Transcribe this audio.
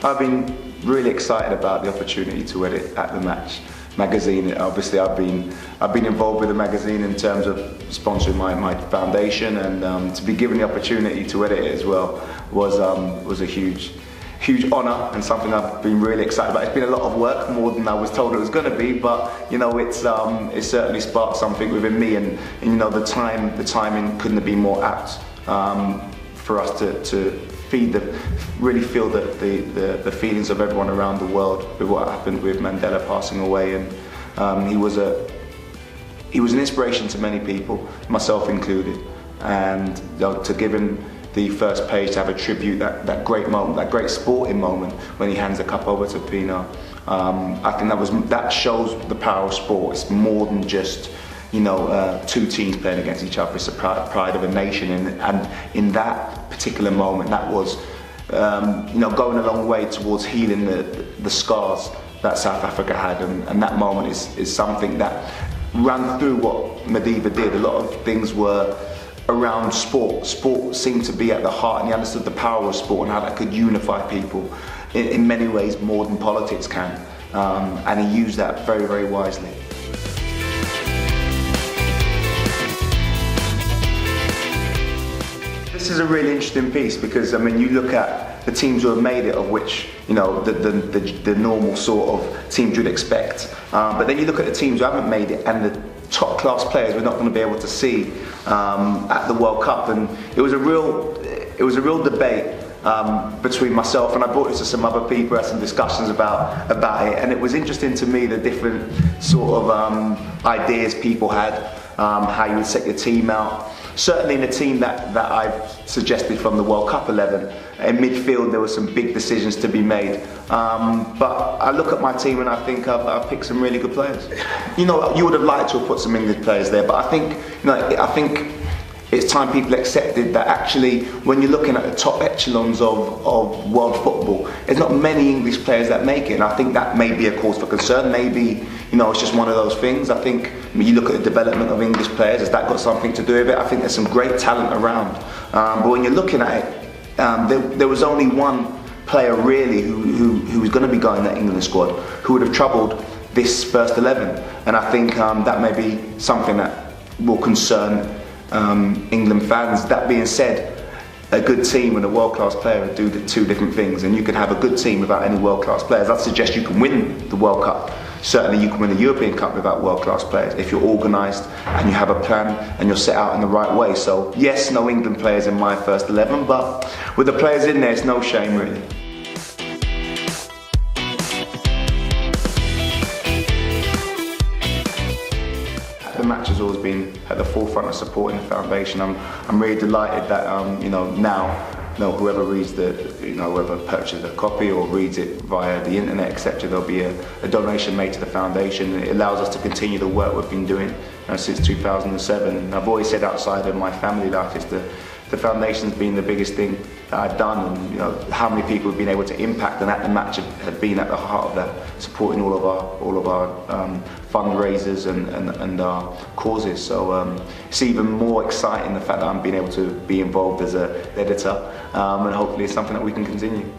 I've been really excited about the opportunity to edit AtTheMatch magazine. Obviously, I've been involved with the magazine in terms of sponsoring my foundation, and to be given the opportunity to edit it as well was a huge honour and something I've been really excited about. It's been a lot of work, more than I was told it was going to be, but you know, it certainly sparked something within me, and you know, the timing couldn't have been more apt for us to really feel the feelings of everyone around the world with what happened with Mandela passing away. And he was an inspiration to many people, myself included, and to give him the first page, to have a tribute, that great moment, that great sporting moment when he hands the cup over to Pino. I think that shows the power of sport. It's more than just, you know, two teams playing against each other. It's the pride of a nation, and in that particular moment, that was you know, going a long way towards healing the scars that South Africa had, and that moment is something that ran through what Madiba did. A lot of things were around sport. Sport seemed to be at the heart, and he understood the power of sport and how that could unify people in many ways more than politics can, and he used that very, very wisely. This is a really interesting piece because, I mean, you look at the teams who have made it, of which, you know, the normal sort of teams you'd expect, but then you look at the teams who haven't made it, and the top class players we're not going to be able to see at the World Cup. And it was a real debate between myself, and I brought this to some other people, had some discussions about it, and it was interesting to me the different sort of ideas people had, how you would set your team out. Certainly in the team that I've suggested from the World Cup 11, in midfield there were some big decisions to be made. But I look at my team and I think I've picked some really good players. You know, you would have liked to have put some English players there, but I think, you know, I think it's time people accepted that actually, when you're looking at the top echelons of world football, there's not many English players that make it, and I think that may be a cause for concern. Maybe, you know, it's just one of those things. I think when you look at the development of English players, has that got something to do with it? I think there's some great talent around, but when you're looking at it, there was only one player really who was going to be going in that England squad who would have troubled this first 11, and I think that may be something that will concern England fans. That being said, a good team and a world-class player do the two different things, and you can have a good team without any world-class players. I'd suggest you can win the World Cup. Certainly you can win the European Cup without world-class players if you're organised and you have a plan and you're set out in the right way. So yes, no England players in my first 11, but with the players in there, it's no shame really. The match has always been at the forefront of supporting the foundation. I'm really delighted that you know, now, you know, whoever reads whoever purchases a copy or reads it via the internet, etc., there'll be a donation made to the foundation. It allows us to continue the work we've been doing since 2007. And I've always said, outside of my family life, the foundation's been the biggest thing that I've done, and you know, how many people have been able to impact, and AtTheMatch have been at the heart of that, supporting all of our fundraisers and our causes. So it's even more exciting, the fact that I'm being able to be involved as an editor, and hopefully it's something that we can continue.